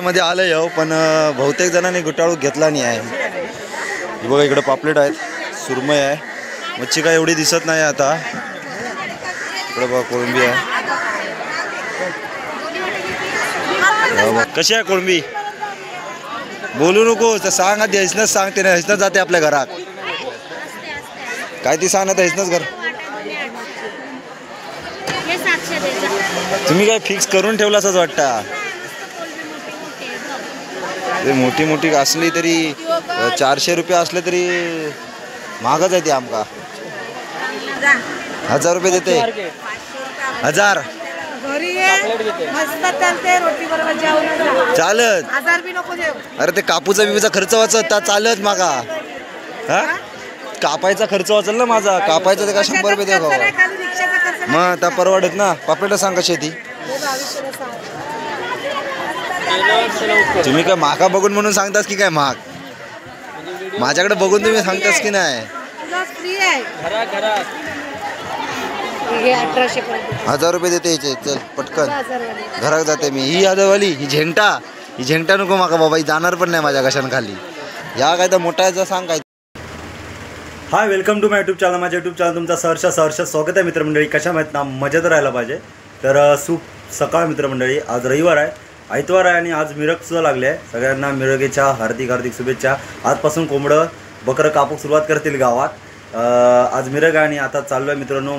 मध्ये आलंय हो, पण बहुतेक जणांनी गुटाळू घेतला नाही आहे. बघा इकडे पापलेट आहेत, सुरमई आहे, मच्छी काय एवढी दिसत नाही आता. इकडे बघा कोळंबी आहे. कशी आहे कोळंबी? बोलू नको तर सांग, आधी हसनच सांगते ना, हसनच जाते आपल्या घरात. काय ती सांग ना, हसनच घर. तुम्ही काय फिक्स करून ठेवला असंच वाटतं. मोठी मोठी असली तरी 400 रुपये असले तरी महागच आहे ते. आमका 1000 रुपये देते. 1000 चालत. अरे ते कापूचा बिबीचा खर्च वाचत चालत मागा. हा कापायचा खर्च वाचल ना माझा. कापायचा ते का 100 रुपये द्या मग त्या परवडत ना. पापलेट सांग कशी ती. तुम्ही काय माका बघून म्हणून सांगतास की काय महाग? माझ्याकडे बघून तुम्ही सांगतास की नाही? 1000 रुपये देते याचे. चल पटकन घरात जाते मी. ही यादववाली ही झेंगटा नको माका बाबा. ही जाणार पण नाही माझ्या कशाने खाली. या काय तर मोठा याचा सांग काय. Hi, welcome to my YouTube channel. माझ्या यूट्यूब चॅनल तुमचा सहर्ष स्वागत आहे मित्रमंडळी. कशा माहीत ना, मजेत राहायला पाहिजे. तर सकाळ मित्रमंडळी, आज रविवार आहे, आयतवार आहे आणि आज मिरगसुद्धा लागले आहे. सगळ्यांना मिरगेच्या हार्दिक शुभेच्छा. आजपासून कोंबडं बकरं कापूक सुरुवात करतील गावात. आज मिरग आहे आणि आता चाललो आहे मित्रांनो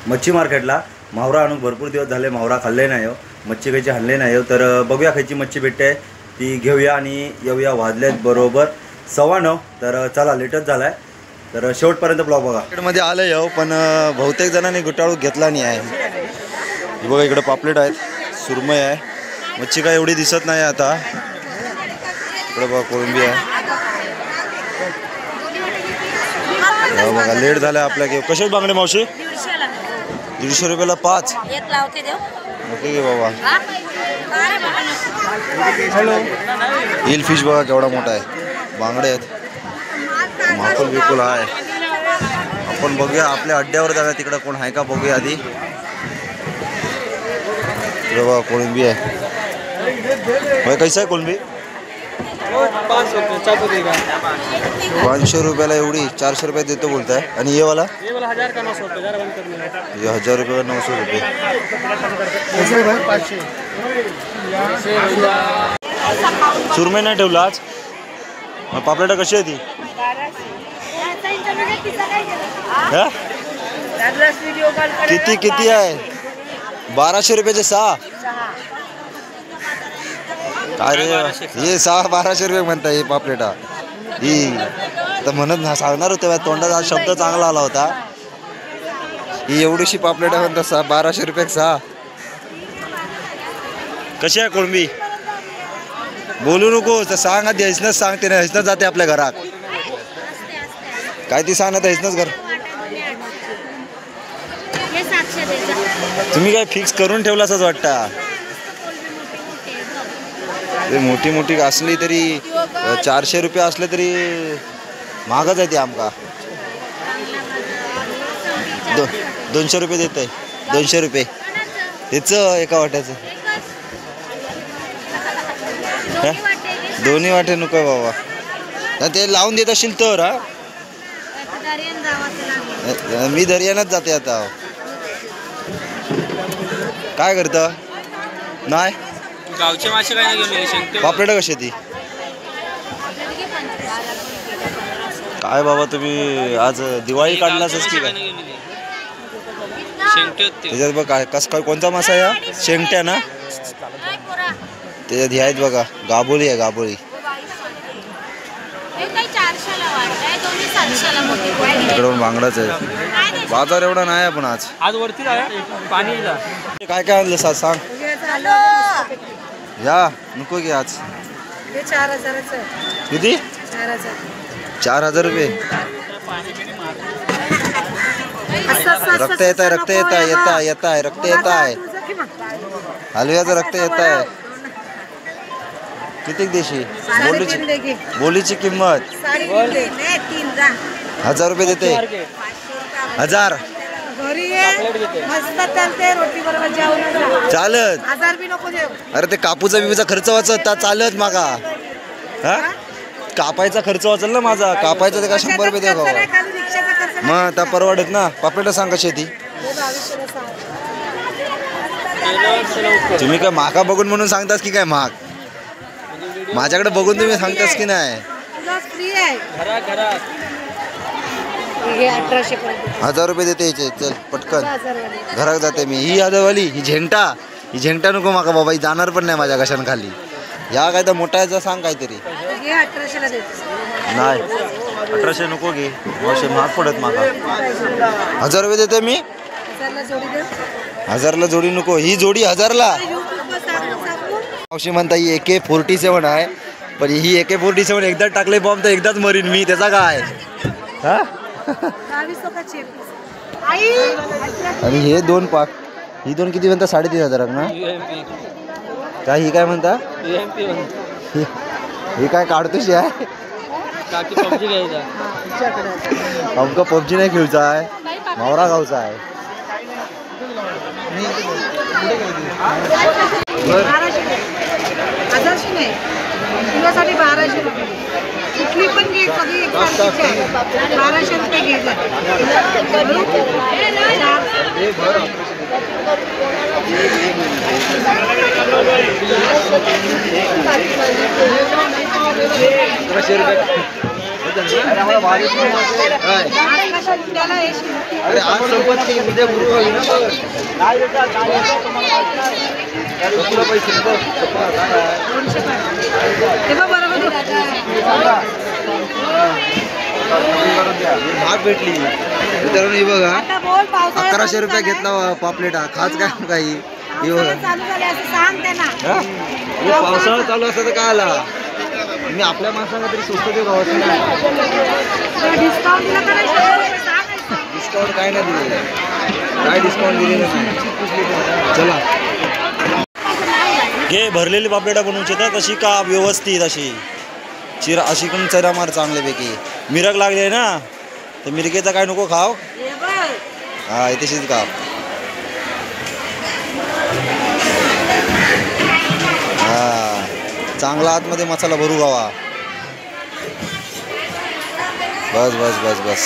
मच्छी मार्केटला. मावरा आणून भरपूर दिवस झाले मावरा खाल्ले नाही हो, मच्छी खायची हल्ले नाही हो. तर बघूया खायची मच्छी भेटते ती घेऊया आणि येऊया. वाजलेत बरोबर 9:15. तर चला, लेटच झाला आहे. तर शेवटपर्यंत ब्लॉग बघा. मध्ये आलं हो, पण बहुतेक जणांनी गुटाळू घेतला नाही आहे. बघा इकडे पापलेट आहेत, सुरमई आहे, मच्छी काय एवढी दिसत नाही आता. इकडे बघा कोळंबी आहे. बघा लेट झाला आपल्या. घेऊ कसे बांगडे मावशी? 150 रुपयाला 5. ओके घे बाबा. हिल फिश बघा केवढा मोठा आहे. बांगडे आहेत, माकुल बिकुल आहे. आपण बघूया आपल्या अड्ड्यावर जाऊया. तिकडं कोण आहे का बघूया आधी. बघा कोळंबी आहे. भाई कैसा आहे कोळंबी? 500 रुपयाला एवढी. 400 रुपये देतो बोलताय. आणि ये वाला 1000 का 900 रुपये. 1000 रुपये 900 रुपये. सुरमई नाही ठेवला आज. पापलेटा कशी आहे ती? किती आहे? 1200 रुपयाचे 6. काय रे हे 1200 रुपये म्हणता हे पापलेटा. ही तर म्हणत ना सांगणार होते, तोंडात हा शब्द चांगला आला होता. ही एवढीशी पापलेटा म्हणतात 1200 रुपये 6. कशी आहे कोळंबी? बोलू नको तर सांग, आधी हसनच सांगते ना, हसनच जाते आपल्या घरात. काय ती सांग ना, तर हसनच घर. तुम्ही काय फिक्स करून ठेवला असंच वाटतं. मोठी मोठी असली तरी 400 रुपये असले तरी महागच आहे ते. आमका 200 रुपये देत आहे. 200 रुपये त्याचं एका वाट्याचं. दोन्ही वाटे नको बाबा. ते लावून देत असेल तर. हा मी दर्यानच जाते आता. काय करतं नाही गावचे मासे काय घेऊन. पापलेटा कशी ती? काय बाबा तुम्ही आज दिवाळी काढलाच की काय? त्याच्यात बघ काय कस काय कोणता मासा आहे हा? शेंगट्या ना. त्याच्यात हे आहेत बघा, गाबोळी आहे. गाबोळी इकडून बांगडाच आहे. बाजार एवढा नाही पण आज वरती पाणी काय काय आणलं सांग. या नको की आज 4000. किती? 4000 रुपये. रक्त येत आहे. रक्त येत आहे. रक्त येत आहे. हलव्याचं रक्त येत आहे. किती देशी? बोलीची किंमत 1000 रुपये देते. 1000 मस्त चालते रोटी बरोबर जेवण चालत 1000 बी नको देऊ. अरे ते कापूचा बिपूचा खर्च वाचत चालत मागा हा कापायचा खर्च वाचल ना माझा कापायचा ते का 100 रुपये द्या खर्च नाही, खाली रिक्षाचा खर्च नाही. मग त्या परवडत ना पापलेटा सांग कशी आहे ती हे 2200 ला सांग. तुम्ही काय माका बघून म्हणून सांगतास की काय महाग माझ्याकडे बघून तुम्ही सांगतास की नाही तुला फ्री आहे. हे 1800 पर्यंत 1000 रुपये देते याचे चल पटकन 1000 वाले. घरात जाते मी ही आदवाली ही झेंटा नको माका बाबा ही जाणार पण नाही माझ्या घशान खाली या काय तर मोठा याचा सांग काहीतरी हे 1800 ला देते. नाही 1800 नको घे 900 महाग पडत माका 1000 रुपये देते मी 1000 ला जोडी दे. 1000 ला जोडी नको ही जोडी 1000 ला YouTube वर सांगू. मावशी म्हणता ही AK-47 आहे पण ही AK-47 एकदा टाकले बॉम्ब तर एकदाच मरीन मी त्याचा काय हा 2200 का चेक. आई 1800 आणि हे दोन पाक ही दोन किती म्हणता 3500 ना काय ही काय म्हणता ही काय काढतोशी आहे आमका पबजी नाही खेळचा आहे मावरा गावचा आहे 1200 नाही तुझ्यासाठी 1200 रुपये. कुठली पण घे सगळी एकसारखीच आहे. 1200 रुपये घे जा. त्याला हे हे बघ बरोबर भाग भेटली मित्रांनो ही बघा आता बोल पावसाळ्यात 1100 रुपये घेतला पापलेटा खास काय काही ही बघा चालू झाले असं सांग त्यांना. हा? हे पावसाळा चालू असतं तर काय आला मी आपल्या माणसाला तरी स्वस्त देऊ गावाचं डिस्काउंट दिला का नाही? 100 रुपये सांग. डिस्काउंट काय नाही दिलेलं काय डिस्काउंट दिलेलं नाही चला घे भरलेली पापलेटा बनवूची तर तशी का व्यवस्थित अशी चिरा अशी पण चरा मार चांगल्यापैकी मिरग लागले ना तर मिरगेचा काय नको खाव हे बघ हा तशीच का हा चांगला आतमध्ये मसाला भरू गावा बस बस बस बस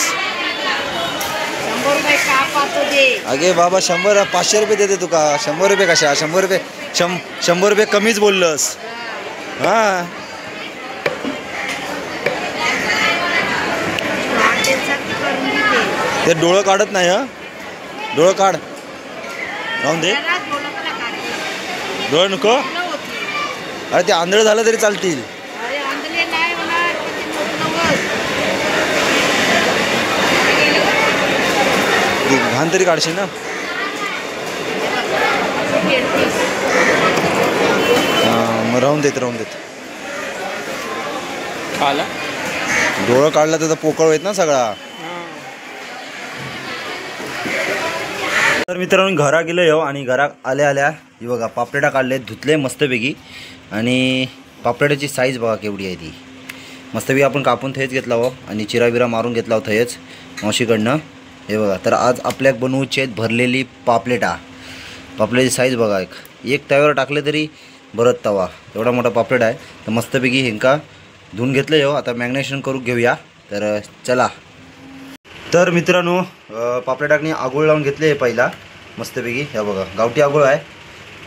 100 रुपये कापातो दे. अगे बाबा 100 500 रुपये देते तुका 100 रुपये कशा 100 रुपये 100 रुपये कमीच बोललंस हा करून देते. ते डोळं काढत नाही हा डोळं काढ राहून दे घरात बोलत ना काढते. डोळं नको अरे ते आंधळ झालं तरी चालतील अरे आंधळे नाही होणार किती मोठं ते घाण तरी काढशील ना मग राहून देत खाला डोळं काढलं तर पोकळ होत ना सगळा तर मित्रांनो घरा गेलो हो आणि घरात आल्या ही बघा पापलेटा काढले धुतले मस्तपैकी आणि पापलेटाची साईज बघा केवढी आहे ती मस्तपैकी आपण कापून थंयच घेतला हो आणि चिराबिरा मारून घेतला हो थंयच मावशीकडनं हे बघा तर आज आपल्या बनवूचे आहेत भरलेली पापलेटाची साईज बघा एक तव्यावर टाकले तरी भरत तवा एवढा मोठा पापलेट आहे तर मस्तपैकी हिंका धुवून घेतलं हो आता मॅग्नेशन करून घेऊया तर चला तर मित्रांनो पापलेटाकनी आगोळ लावून घेतले पहिला मस्तपैकी ह्या बघा गावठी आगोळ आहे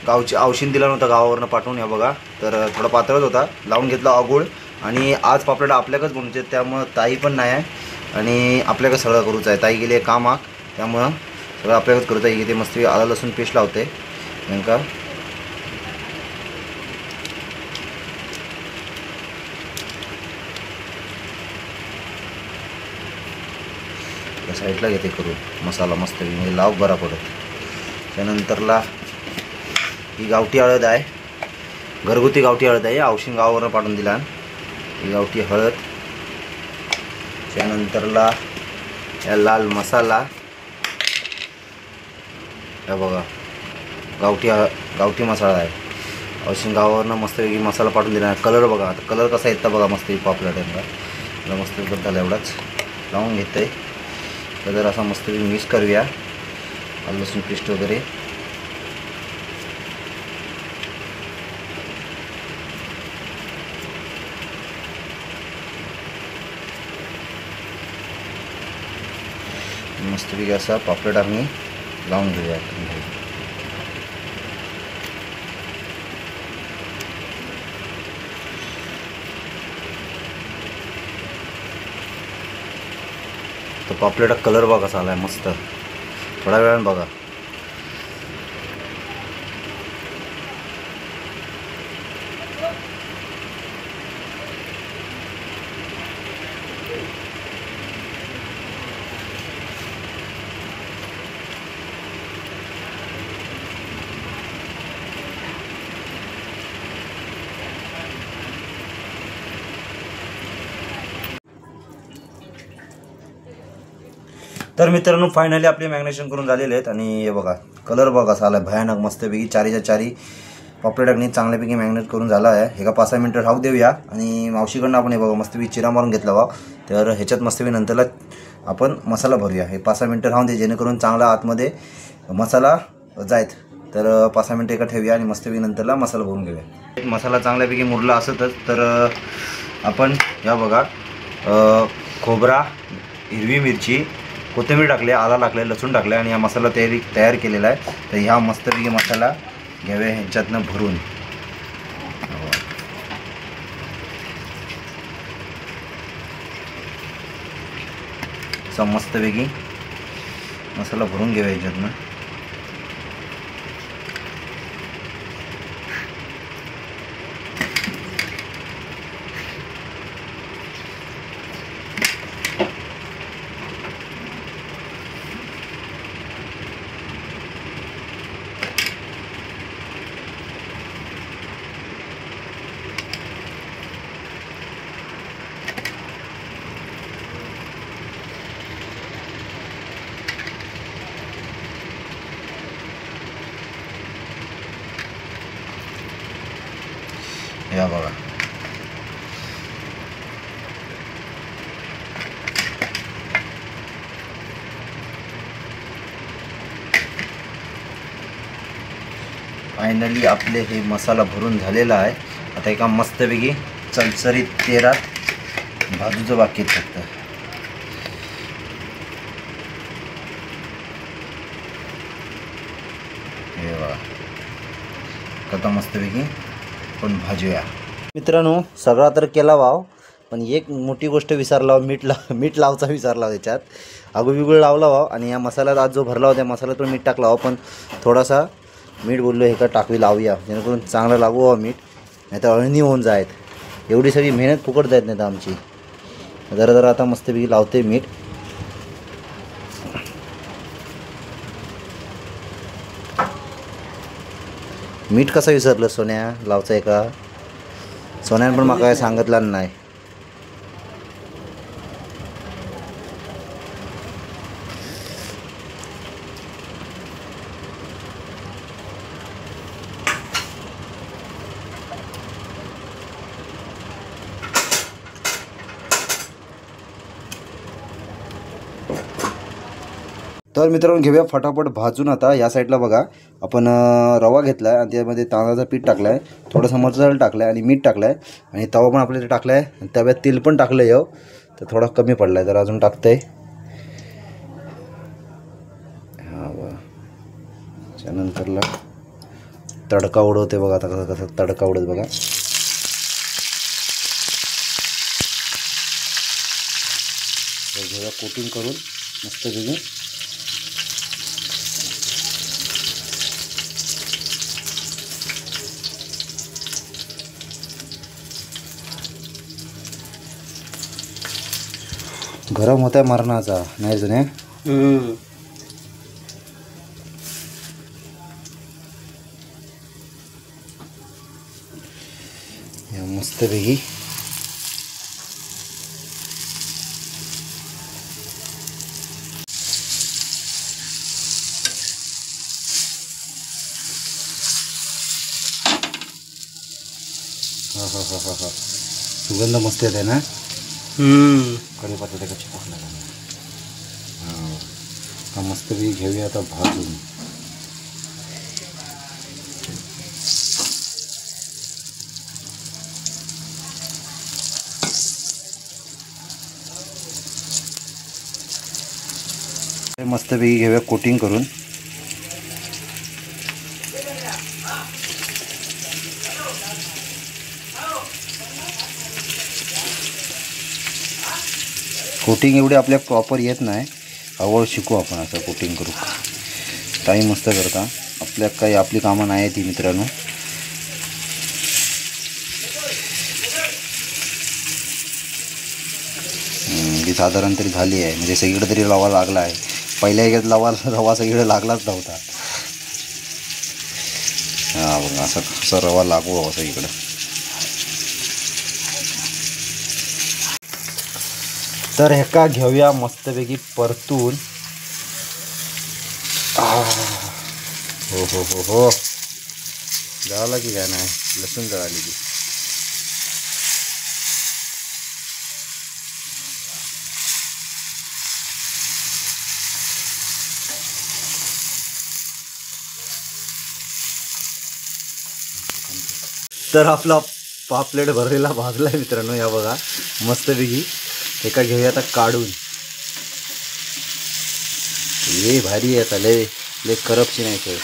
गावची औषध दिला नव्हता गावावरनं पाठवून ह्या बघा तर थोडा पातळच होता लावून घेतला आगोळ आणि आज पापलेटा आपल्याकच बनवूचे त्यामुळं ताई पण नाही आहे आणि आपल्याकडे सगळं करूच आहे ताई गेली आहे कामाक त्यामुळं सगळं आपल्याकच करूच आहे इथे मस्त आलं लसूण पेस्ट लावते नेमका साईडला घेते करून मसाला मस्त म्हणजे लाव बरा पडत त्यानंतरला ही गावठी हळद आहे घरगुती गावठी हळद आहे औषध गावावरनं पाठवून दिला ही गावठी हळद त्यानंतरला या लाल मसाला हे बघा गावठी मसाला आहे औषध गावावरनं मस्तपैकी मसाला पाठवून दिला कलर बघा आता कलर कसा येतं बघा मस्त पापलेटा मस्त बद्दल एवढाच लावून घेतं आहे तर असा मस्तपैकी मिक्स करूया आलं लसूण पेस्ट वगैरे. मस्तपैकी असा पापलेट आम्ही लावून घेऊया. तो पापलेटचा कलर बघा कसा आलाय मस्त. थोड्या वेळानं बघा. तर मित्रांनो फायनली आपले मॅग्नेशन करून झालेले आहेत आणि हे बघा कलर बघा कसा आला भयानक मस्तपैकी. चारीच्या चारी पापलेटांनी चांगल्यापैकी मॅग्नेट करून झाला आहे. हे का 5-6 मिनटं राहू देऊया आणि मावशीकडनं आपण हे बघा मस्तपैकी चिरा मारून घेतला बा. तर ह्याच्यात मस्तपैकी नंतरला आपण मसाला भरूया. हे 5-6 मिनटं राहून दे जेणेकरून चांगला आतमध्ये मसाला जायत. तर 5-6 मिनटं एका ठेवूया आणि मस्तपैकी नंतरला मसाला भरून घेऊया. मसाला चांगल्यापैकी मुरला असतच तर आपण या बघा खोबरा, हिरवी मिरची, कोथिंबीर टाकले, आला टाकले, लसूण टाकले आणि हा मसाला तयार केलेला आहे. तर ह्या मस्तपैकी मसाला घ्यावे ह्याच्यातनं भरून. असा मस्तपैकी मसाला भरून घ्यावा ह्याच्यातनं. या बघा फायनली आपले हे मसाला भरून झालेला आहे. आता एका मस्तपैकी चमचरीत तेलात भाजूचं बाकी फक्त. हे बघा आता मस्तपैकी पण भाजूया. मित्रांनो सगळा तर केला वाव पण एक मोठी गोष्ट विसरला. मीठ लावचा विसरला. त्याच्यात आगुबिगुळ लावला वाव आणि या मसाल्यात आज जो भरला होता मसाल्यात पण मीठ टाकला वाव. पण थोडासा मीठ बोललो हे का टाकवी लावूया जेणेकरून चांगलं लागू व्हावं मीठ. नाही तर अळणी होऊन जायत. एवढी सगळी मेहनत फुकट जायत नाही तर आमची. जरा जरा आता मस्तपैकी लावते मीठ. मीठ कसं विसरलं सोन्या लावचं आहे का? सोन्यानं पण मला काय सांगितलं नाही. तर मित्रांनो घेऊया फटाफट भाजून. आता या साईडला बघा आपण रवा घेतला आहे आणि त्यामध्ये तांदळाचं पीठ टाकलं आहे, थोडंसं मसाला टाकला आहे आणि मीठ टाकलं आहे आणि तवा पण आपल्याला टाकला आहे आणि तव्यात तेल पण टाकलं आहे. तर थोडा कमी पडला आहे तर अजून टाकतं आहे. हां बघा त्यानंतरला तडका उडवते बघा. आता कसं कसं तडका उडत बघा. घेऊया कोटिंग करून मस्तपैकी. गरम होता मरणाचा नाही जुने. मस्तपैकी हा सुगंध मस्त येते ना. कढीपत्ता त्याच्यात टाकला हा मस्तपैकी घेऊया आता भाजून. मस्तपैकी घेऊया कोटिंग करून. कोटिंग एवढे आपल्या प्रॉपर येत नाही, हळूहळू शिकू आपण असं कोटिंग करू. ताई मस्त करता, आपल्या काही आपली कामं नाही ती मित्रांनो. ती साधारण तरी झाली आहे, म्हणजे सगळीकडे तरी रवा लागला आहे. पहिल्या एकच रवा सगळीकडे लागलाच नव्हता. हा बघा असं रवा लागू हवा सगळीकडं. तर हे का घेऊया मस्तपैकी परतून. हो हो हो हो जळाला की काय नाही, लसूण जळाली की. तर आपला पापलेट भरलेला भाजला आहे मित्रांनो. या बघा मस्तपैकी एका घेऊया आता काढून. लय भारी आहे आता, लय करपची नाही तर.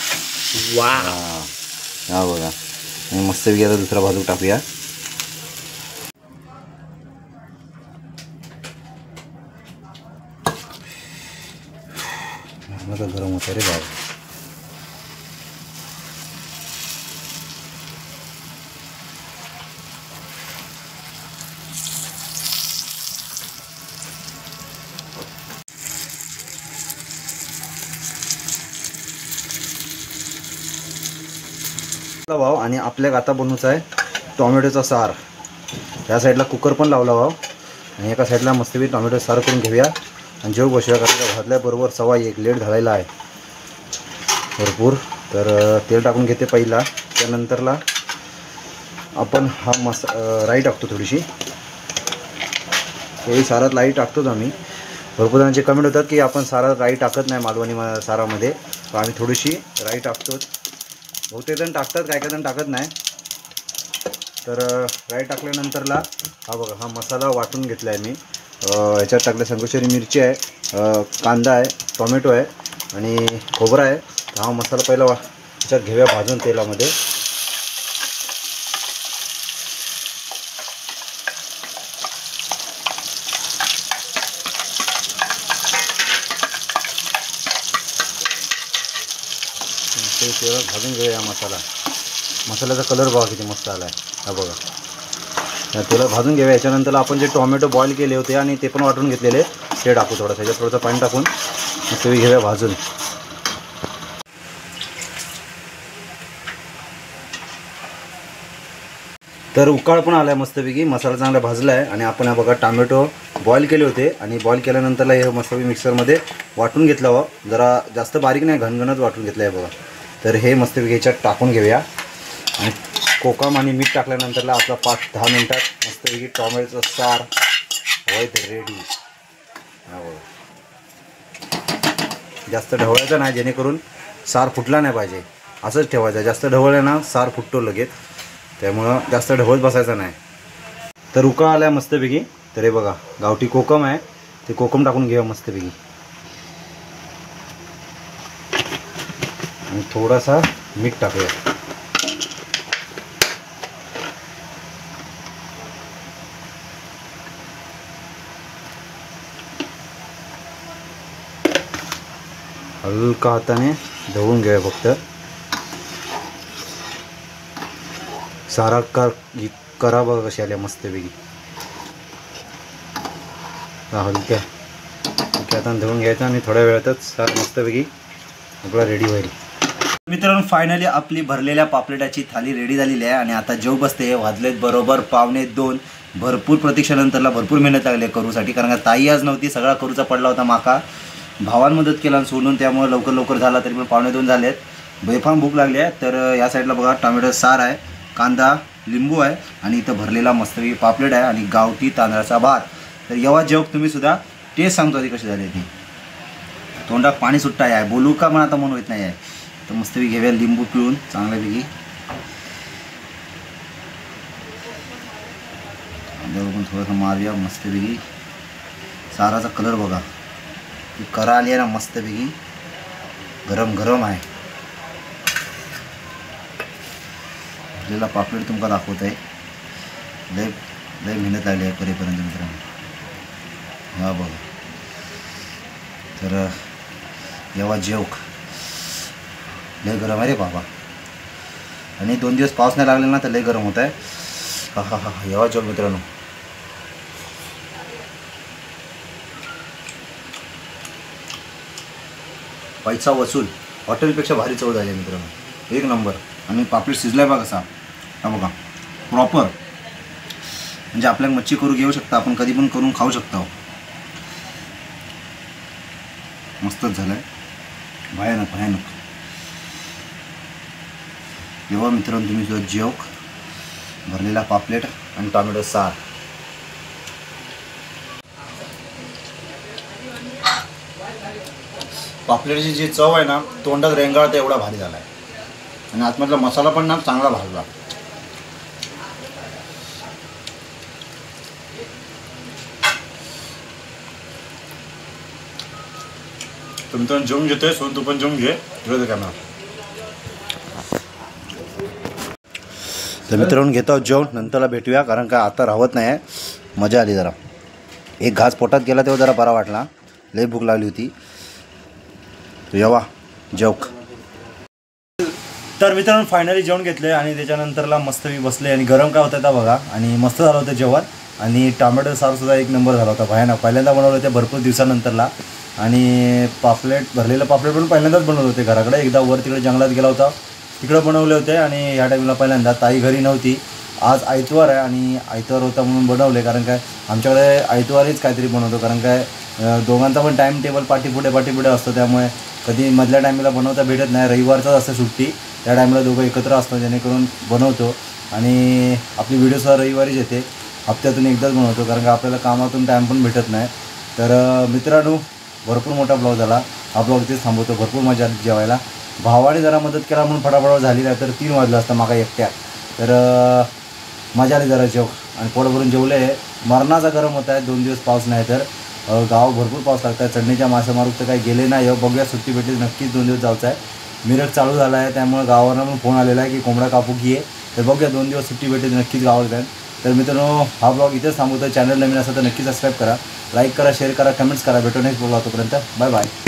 वा हा बघा मस्तपैकी आता दुसरा भाजू टाकूया. गरम होतं रे बाबा. भाव आणि आपल्याला आता बनवायचा आहे टोमॅटोचा सार. या साईडला कुकर पण लावला भाव आणि एका साईडला मस्तपैकी टोमॅटो सार करून घेऊया आणि जेव बसूया. कारण भाजल्याबरोबर 1:15 लेट झालेला आहे भरपूर. तर तेल टाकून घेते पहिला, त्यानंतरला आपण हा राई टाकतो. थोडी सारात राई टाकतोच आम्ही. भरपूर जणांचे कमेंट होतात की आपण सारात राई टाकत नाही मालवणी सारामध्ये, तर आम्ही थोडीशी राई टाकतोच. बहुतेक जण टाकतात, काय जण टाकत नाही. तर राई टाकल्यानंतरला हा बघा हा मसाला वाटून घेतला आहे मी. ह्याच्यात टाकले संगोशरी मिरची आहे, कांदा आहे, टोमॅटो आहे आणि खोबरा आहे. हा मसाला पहिला ह्याच्यात घेऊया भाजून तेलामध्ये. तेलात भाजून घेऊया मसाल्याचा कलर बघा किती मस्त आला आहे. हा बघा तेलात भाजून घेऊया. याच्यानंतर आपण जे टोमॅटो बॉईल केले होते आणि ते पण वाटून घेतलेले ते टाकू. थोडंसं ह्याच्यात थोडंसं पाणी टाकून मस्त घेऊया भाजून. तर उकाळ पण आला आहे मस्तपैकी, मसाला चांगला भाजला आहे. आणि आपण हा बघा टोमॅटो बॉईल केले होते आणि बॉईल केल्यानंतरला हे मस्तपैकी मिक्सरमध्ये वाटून घेतलं हवं. जरा जास्त बारीक नाही, घनघनच वाटून घेतलं आहे बघा. तर हे मस्तपैकी ह्याच्यात टाकून घेऊया आणि कोकम आणि मीठ टाकल्यानंतरला आपला 5-10 मिनटात मस्तपैकी टोमॅटोचं सार होईल रेडी. जास्त ढवळायचं नाही, जेणेकरून सार फुटला नाही पाहिजे. असंच ठेवायचं. जास्त ढवळलं ना सार फुटतो लगेच, त्यामुळं जास्त ढवळत बसायचं नाही. तर उकाळ आला आहे मस्तपैकी. तर हे बघा गावठी कोकम आहे, ते कोकम टाकून घेऊया मस्तपैकी आणि थोडासा मीठ टाकूया. हलका हाताने ढवळून घेऊया फक्त. सारा करा बघा कशी आल्या मस्तपैकी. हलक्या हाताने धुवून घ्यायचा आणि थोड्या वेळातच सार मस्तपैकी आपला रेडी होईल. मित्रांनो फायनली आपली भरलेल्या पापलेटाची थाली रेडी झालेली आहे आणि आता जेव बसते. वाजलेत बरोबर 1:45. भरपूर प्रतीक्षेनंतरला भरपूर मेहनत लागली करूसाठी, कारण का ताई आज नव्हती, सगळा करूचा पडला होता माका. भावान मदत केला आणि सोडून, त्यामुळे लवकर झाला. तरी पण 1:45 झालेत. बेफाम भूक लागली आहे. तर या साईडला बघा टोमॅटो सार आहे, कांदा, लिंबू आहे आणि इथं भरलेला मस्तपैकी पापलेट आहे आणि गावठी तांदळाचा भात. तर येवा जेव तुम्ही सुद्धा टेस्ट सांगतो आधी कशी झाली ती. तोंडात पाणी सुट्टा आहे, बोलू का मला आता म्हणून येत नाही आहे. तर मस्तपैकी घेऊया लिंबू पिळून चांगल्यापैकी. पण थोडंसं मारूया मस्तपैकी. साराचा कलर बघा, ती करा आली आहे ना मस्तपैकी, गरम गरम आहे. आपल्याला पापलेट तुमका दाखवत आहे. लय लय मेहनत लागली आहे करेपर्यंत मित्रांनो. हा बघा. तर येवा जेवक लय गरम आहे रे बाबा. आणि 2 दिवस पाऊस नाही लागले ना तर लय गरम होत आहे. हा हा हा येवा जेवक मित्रांनो. पैसा वसूल, हॉटेलपेक्षा भारी चव झाली मित्रांनो, 1 नंबर. आणि पापलेट शिजलाय बघा कसा. हा बघा प्रॉपर, म्हणजे आपल्याला मच्छी करू घेऊ शकता आपण, कधी पण करून खाऊ शकता. मस्तच झालंय, भयानक भयानक. जेव्हा मित्रांनो तुम्ही सुद्धा जेवक, भरलेला पापलेट आणि टोमॅटो सार. पापलेटची जी चव आहे ना तोंडात रेंगाळता एवढा भारी झाला आहे. आणि आतमधला मसाला पण ना चांगला भाजला. तर मित्रांनो जेवून घेतोय, सोन तू पण जेवून घे. कॅमेरा. तर मित्रांनो घेतो जेवण, नंतरला भेटूया, कारण का आता राहत नाही आहे. मजा आली जरा. एक घास पोटात गेला तेव्हा जरा बरा वाटला, लई भूक लागली होती. तर येवा जेवक. तर मित्रांनो फायनली जेवण घेतले आणि त्याच्यानंतरला मस्तपैकी बसले. आणि गरम काय होतं तर बघा, आणि मस्त झालं होतं जेवण. आणि टोमॅटो सारसुद्धा 1 नंबर झाला होता, भयानक. पहिल्यांदा बनवलं होते भरपूर दिवसानंतरला. आणि पापलेट, भरलेलं पापलेट पण पहिल्यांदाच बनवलं होते घराकडे. एकदा वर तिकडे जंगलात गेला होता, तिकडं बनवले होते. आणि ह्या टाईमला पहिल्यांदा ताई घरी नव्हती. आज आयतवार आहे आणि आयतवार होता म्हणून बनवले. कारण काय आमच्याकडे आयतवारीच काहीतरी बनवतो, कारण काय दोघांचा पण टाईम टेबल पाठीपुढे असतो, त्यामुळे कधी मधल्या टायमाला बनवता भेटत नाही. रविवारचाच असतं सुट्टी, त्या टायमाला दोघं एकत्र असतो, जेणेकरून बनवतो. आणि आपली व्हिडिओसुद्धा रविवारीच येते, हप्त्यातून एकदाच बनवतो, कारण का आपल्याला कामातून टाईम पण भेटत नाही. तर मित्रांनो भरपूर मोठा ब्लॉग झाला. हा ब्लॉग इथेच थांबवतो. भरपूर मजा आली जेवायला. भावाने जरा मदत केला म्हणून फटाफट झाली, नाही तर 3 वाजलं असतं मागा एकट्या. तर मजा आली जरा जेव. आणि पोट भरून जेवले. मरणाचा गरम होत आहे, 2 दिवस पाऊस नाही. तर गाव भरपूर पाऊस लागत आहे. चढणीच्या मासे मारूक तर काही गेले नाही. बघूया सुट्टी भेटली नक्कीच 2 दिवस जायचं आहे. मिरग चालू झाला आहे, त्यामुळे गावानं पण फोन आलेला आहे की कोंबडा कापू की आहे. तर बघूया 2 दिवस सुट्टी भेटली नक्कीच गावात जाईल. तर मित्रांनो हा ब्लॉग इथेच थांबवतो. चॅनल नवीन असेल तर नक्की सबस्क्राईब करा, लाईक करा, शेअर करा, कमेंट्स करा. भेटू नेक्स्ट ब्लॉग. तोपर्यंत बाय बाय.